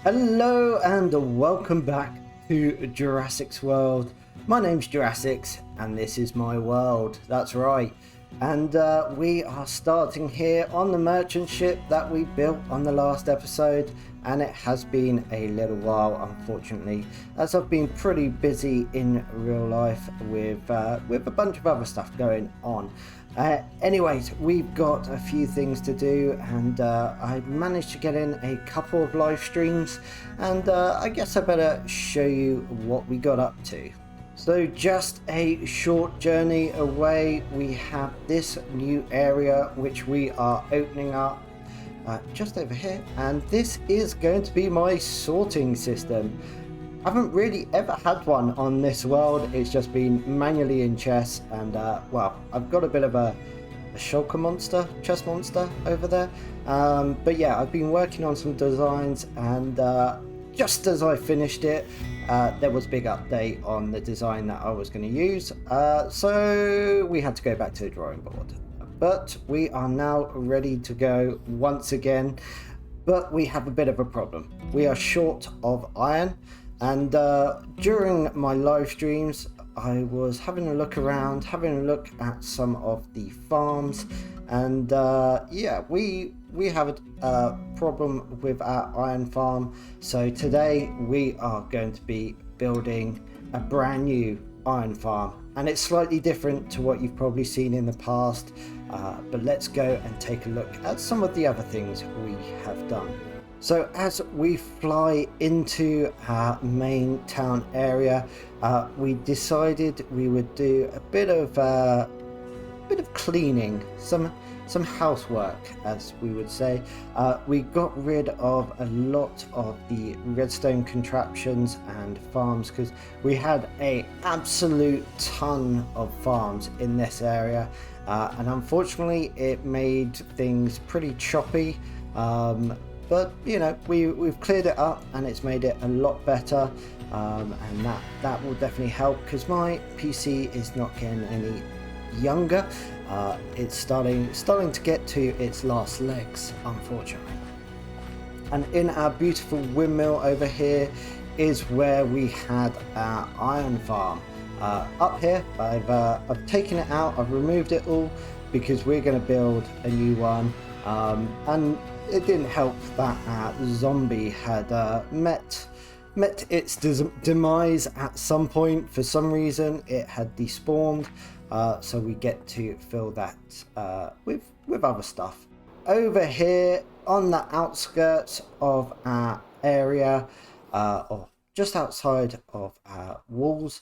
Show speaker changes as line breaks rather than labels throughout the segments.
Hello and welcome back to Juras6x World. My name's Juras6 and this is my world, that's right. And we are starting here on the merchant ship that we built on the last episode, and it has been a little while, unfortunately, as I've been pretty busy in real life with a bunch of other stuff going on. Anyways, we've got a few things to do, and I managed to get in a couple of live streams, and I guess I better show you what we got up to. So just a short journey away, we have this new area which we are opening up just over here, and this is going to be my sorting system. I haven't really ever had one on this world. It's just been manually in chess, and well, I've got a bit of a shulker monster, chess monster over there, but yeah, I've been working on some designs, and just as I finished it, there was a big update on the design that I was going to use, so we had to go back to the drawing board. But we are now ready to go once again, but we have a bit of a problem. We are short of iron. And during my live streams, I was having a look around, having a look at some of the farms, and yeah, we have a problem with our iron farm. So today we are going to be building a brand new iron farm, and it's slightly different to what you've probably seen in the past, but let's go and take a look at some of the other things we have done. So as we fly into our main town area, we decided we would do a bit of cleaning, some housework, as we would say. We got rid of a lot of the redstone contraptions and farms because we had an absolute ton of farms in this area, and unfortunately it made things pretty choppy. But you know, we've cleared it up and it's made it a lot better, and that will definitely help because my PC is not getting any younger. It's starting to get to its last legs, unfortunately. And in our beautiful windmill over here is where we had our iron farm. Up here, I've taken it out, I've removed it all because we're going to build a new one, and it didn't help that zombie had met its demise at some point. For some reason it had despawned, so we get to fill that with other stuff. Over here on the outskirts of our area, or just outside of our walls,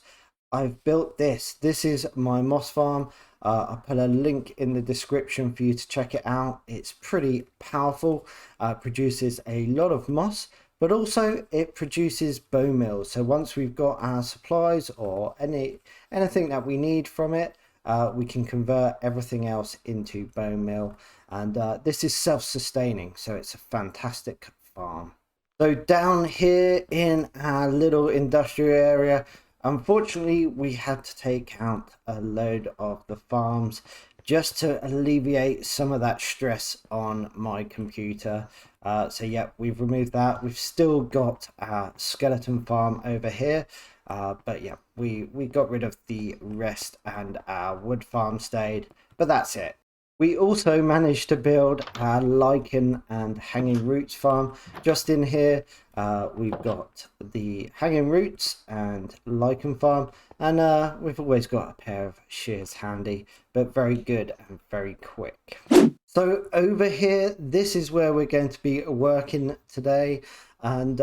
I've built this. This is my moss farm. I'll put a link in the description for you to check it out. It's pretty powerful. Produces a lot of moss, but also it produces bone meal. So once we've got our supplies or anything that we need from it, we can convert everything else into bone meal. And this is self-sustaining, so it's a fantastic farm. So down here in our little industrial area, unfortunately, we had to take out a load of the farms just to alleviate some of that stress on my computer. So yeah, we've removed that. We've still got our skeleton farm over here, but yeah, we got rid of the rest, and our wood farm stayed, but that's it. We also managed to build our lichen and hanging roots farm just in here. We've got the hanging roots and lichen farm, and we've always got a pair of shears handy, but very good and very quick. So over here, this is where we're going to be working today, and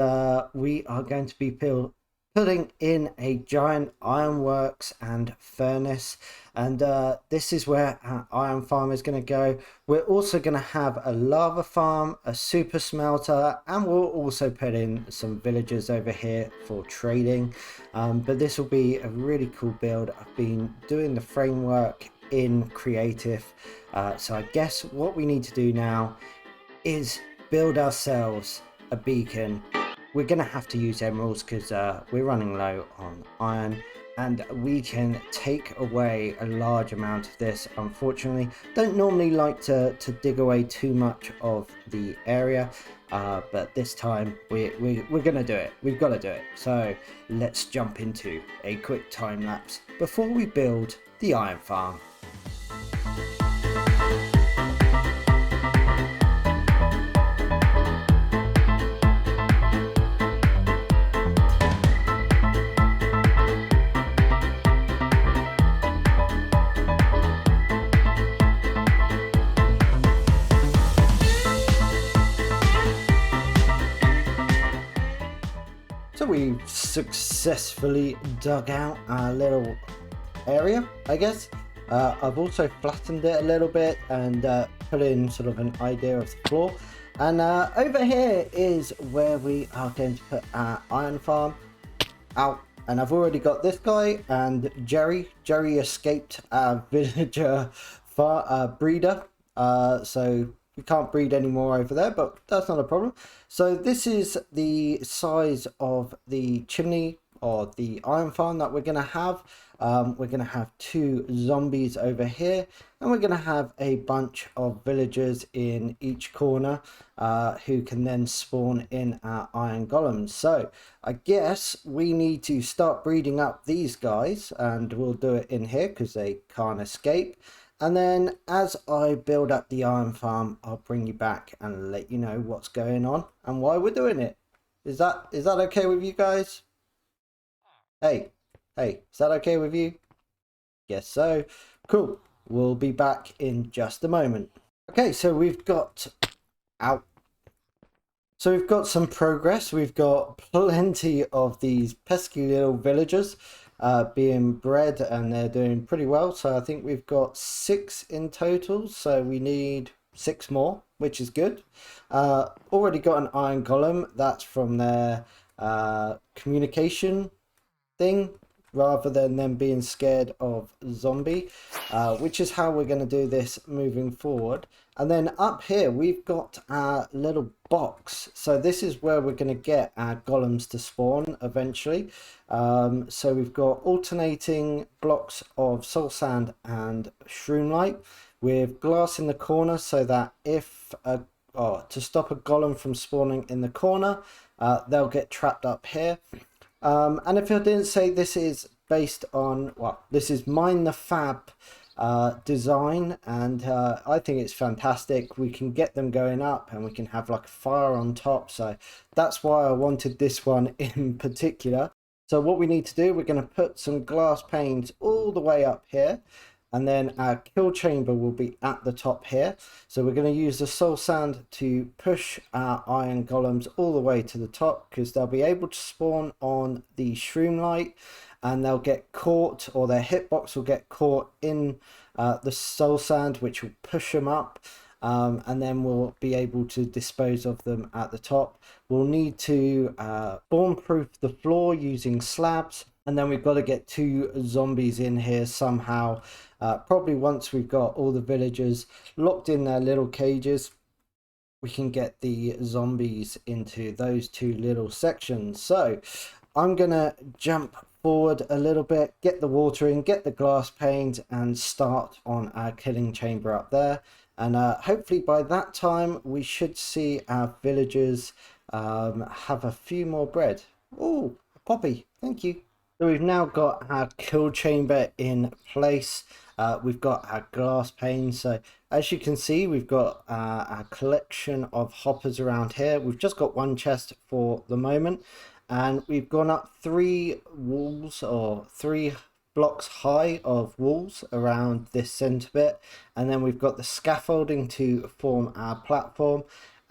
we are going to be putting in a giant ironworks and furnace, and this is where our iron farm is going to go. We're also going to have a lava farm, a super smelter, and we'll also put in some villagers over here for trading, but this will be a really cool build. I've been doing the framework in creative, so I guess what we need to do now is build ourselves a beacon. We're going to have to use emeralds because we're running low on iron, and we can take away a large amount of this. Unfortunately, don't normally like to dig away too much of the area, but this time we're gonna do it. We've got to do it. So let's jump into a quick time lapse before we build the iron farm. So we've successfully dug out our little area, I guess. I've also flattened it a little bit and put in sort of an idea of the floor. And over here is where we are going to put our iron farm out. And I've already got this guy and Jerry. Jerry escaped our villager breeder. So we can't breed anymore over there, but that's not a problem. So this is the size of the chimney or the iron farm that we're going to have. We're going to have 2 zombies over here, and we're going to have a bunch of villagers in each corner who can then spawn in our iron golems. So I guess we need to start breeding up these guys, and we'll do it in here because they can't escape. And then as I build up the iron farm, I'll bring you back and let you know what's going on and why we're doing it. Is that okay with you guys? Hey, is that okay with you? Guess so. Cool. We'll be back in just a moment. Okay, so we've got So we've got some progress. We've got plenty of these pesky little villagers being bred, and they're doing pretty well. So I think we've got 6 in total, so we need 6 more, which is good. Already got an iron golem. That's from their communication thing, rather than them being scared of zombie, which is how we're going to do this moving forward. And then up here we've got our little box, so this is where we're going to get our golems to spawn eventually. So we've got alternating blocks of soul sand and shroomlight with glass in the corner, so that if to stop a golem from spawning in the corner, they'll get trapped up here. And if I didn't say, this is based on, well, this is Mine the Fab design, and I think it's fantastic. We can get them going up and we can have like a fire on top, so that's why I wanted this one in particular. So what we need to do, we're going to put some glass panes all the way up here, and then our kill chamber will be at the top here. So we're going to use the soul sand to push our iron golems all the way to the top, because they'll be able to spawn on the shroomlight and they'll get caught, or their hitbox will get caught in the soul sand, which will push them up, and then we'll be able to dispose of them at the top. We'll need to spawn-proof the floor using slabs, and then we've got to get 2 zombies in here somehow. Probably once we've got all the villagers locked in their little cages, we can get the zombies into those 2 little sections. So I'm gonna jump forward a little bit, get the water in, get the glass panes, and start on our killing chamber up there. And hopefully by that time we should see our villagers have a few more bread. Oh, a poppy, thank you. So we've now got our kill chamber in place. We've got our glass panes. So as you can see, we've got our collection of hoppers around here. We've just got 1 chest for the moment, and we've gone up 3 walls, or 3 blocks high of walls around this center bit, and then we've got the scaffolding to form our platform.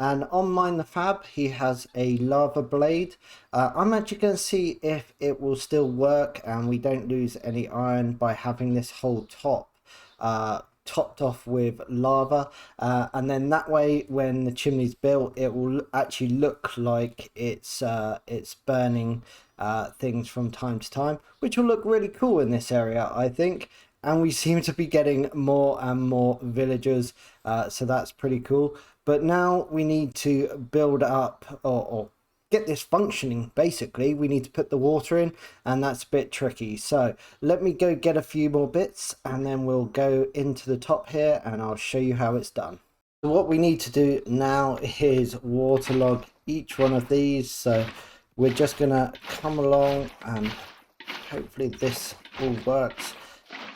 And on Mine the Fab, he has a lava blade. I'm actually going to see if it will still work and we don't lose any iron by having this whole top topped off with lava, and then that way when the chimney's built, it will actually look like it's burning things from time to time, which will look really cool in this area, I think. And we seem to be getting more and more villagers, so that's pretty cool. But now we need to build up, or get this functioning, basically we need to put the water in, and that's a bit tricky. So let me go get a few more bits and then we'll go into the top here and I'll show you how it's done. So what we need to do now is waterlog each one of these. So we're just gonna come along and hopefully this all works.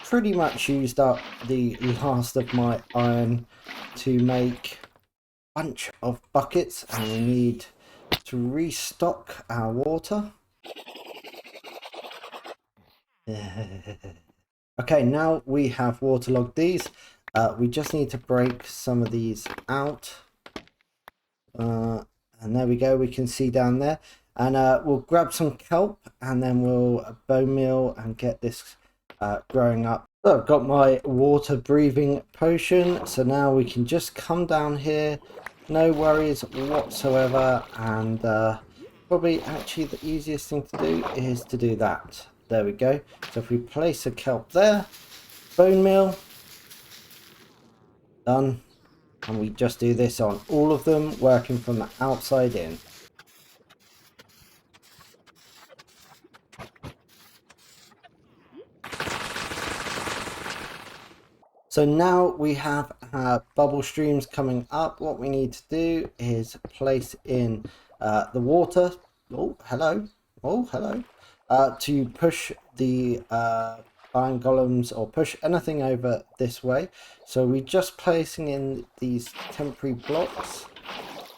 Pretty much used up the last of my iron to make a bunch of buckets, and we need to restock our water. Okay, now we have waterlogged these. We just need to break some of these out. And there we go, we can see down there. And we'll grab some kelp and then we'll bone meal and get this growing up. So I've got my water breathing potion, so now we can just come down here, no worries whatsoever, and probably actually the easiest thing to do is to do that. There we go. So if we place a kelp there, bone meal, done, and we just do this on all of them, working from the outside in. So now we have our bubble streams coming up. What we need to do is place in the water. Oh, hello. Oh, hello. To push the iron golems or push anything over this way. So we're just placing in these temporary blocks,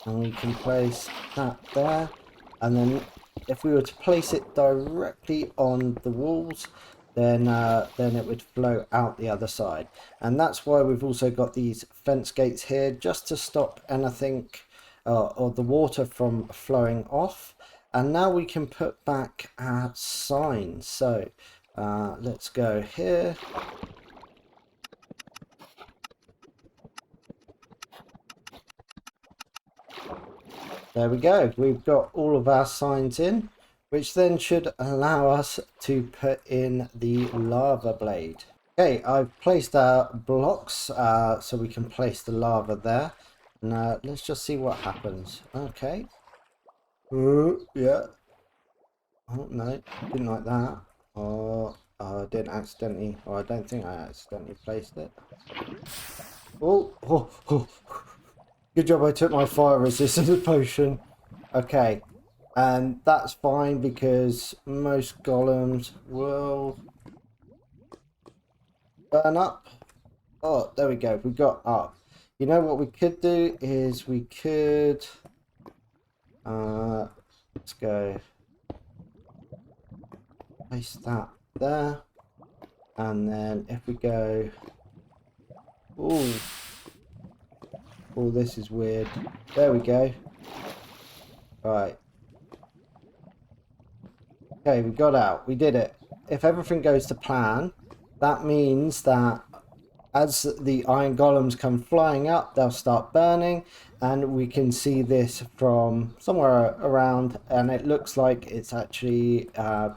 and we can place that there. And then if we were to place it directly on the walls, then it would flow out the other side. And that's why we've also got these fence gates here, just to stop anything or the water from flowing off. And now we can put back our signs. So let's go here. There we go, we've got all of our signs in, which then should allow us to put in the lava blade. Okay, I've placed our blocks so we can place the lava there. Now let's just see what happens. Okay. Yeah. Oh no, didn't like that. Oh, I didn't accidentally, or I don't think I accidentally placed it. Oh. Good job I took my fire resistant potion. Okay. And that's fine because most golems will burn up. Oh, there we go. We got up. You know what we could do is we could... let's go. Place that there. And then if we go... Oh, this is weird. There we go. Right. Okay, we got out. We did it. If everything goes to plan, that means that as the iron golems come flying up, they'll start burning, and we can see this from somewhere around, and it looks like it's actually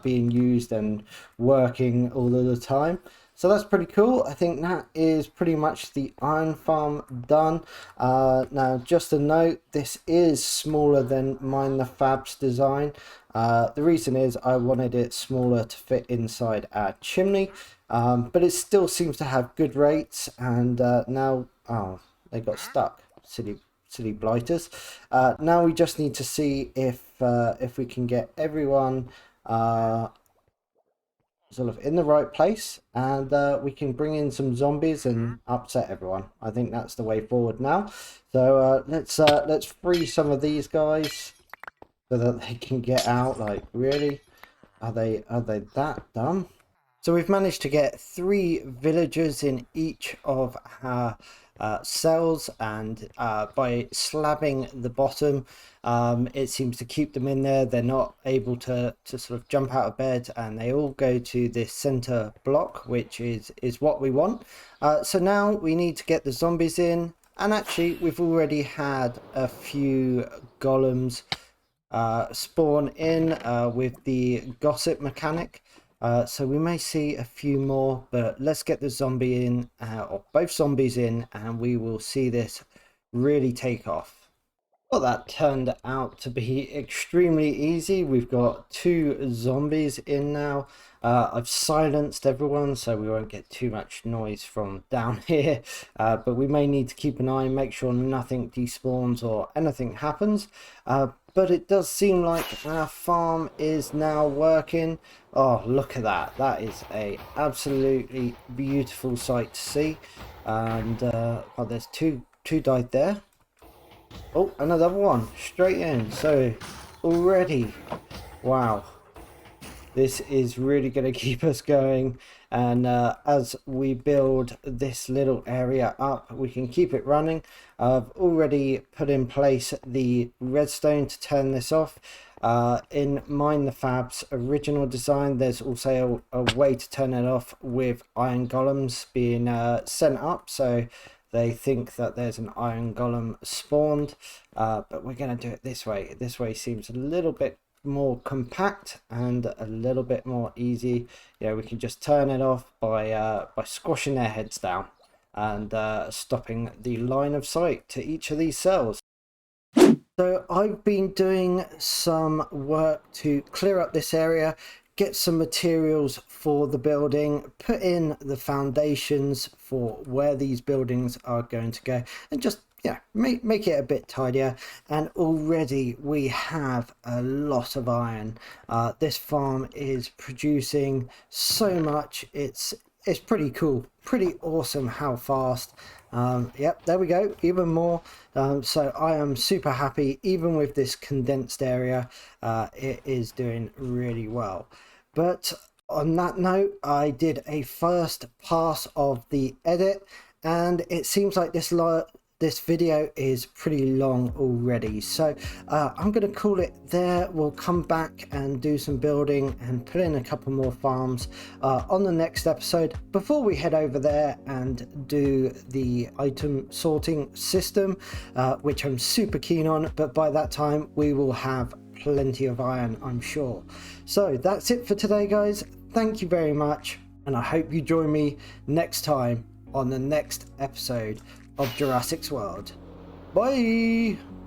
being used and working all of the time. So that's pretty cool. I think that is pretty much the iron farm done. Now, just a note, this is smaller than Mine the Fab's design. The reason is I wanted it smaller to fit inside our chimney, but it still seems to have good rates. And now, oh, they got stuck. Silly blighters. Now we just need to see if we can get everyone sort of in the right place, and we can bring in some zombies and upset everyone. I think that's the way forward now. So let's free some of these guys so that they can get out. Like, really, are they that dumb? So we've managed to get 3 villagers in each of our cells, and by slabbing the bottom, it seems to keep them in there. They're not able to sort of jump out of bed, and they all go to this center block, which is what we want. So now we need to get the zombies in, and actually we've already had a few golems spawn in with the gossip mechanic. So we may see a few more, but let's get the zombie in, or both zombies in, and we will see this really take off. Well, that turned out to be extremely easy. We've got 2 zombies in now. I've silenced everyone so we won't get too much noise from down here, but we may need to keep an eye and make sure nothing despawns or anything happens. But it does seem like our farm is now working. Oh, look at that. That is a absolutely beautiful sight to see. And well, there's two died there. Oh, another one straight in. So already, wow, this is really going to keep us going. And as we build this little area up, we can keep it running. I've already put in place the redstone to turn this off. In Mine the Fab's original design, there's also a way to turn it off with iron golems being sent up, so they think that there's an iron golem spawned, but we're going to do it this way. This way seems a little bit more compact and a little bit more easy. You know, we can just turn it off by squashing their heads down and stopping the line of sight to each of these cells. So I've been doing some work to clear up this area, get some materials for the building, put in the foundations for where these buildings are going to go, and just make it a bit tidier. And already we have a lot of iron. This farm is producing so much. It's pretty cool, pretty awesome how fast. Yep, there we go, even more. So I am super happy. Even with this condensed area, it is doing really well. But on that note, I did a first pass of the edit, and it seems like this video is pretty long already, so I'm going to call it there. We'll come back and do some building and put in a couple more farms on the next episode before we head over there and do the item sorting system, which I'm super keen on. But by that time we will have plenty of iron, I'm sure. So that's it for today, guys. Thank you very much, and I hope you join me next time on the next episode of Juras6x World. Bye!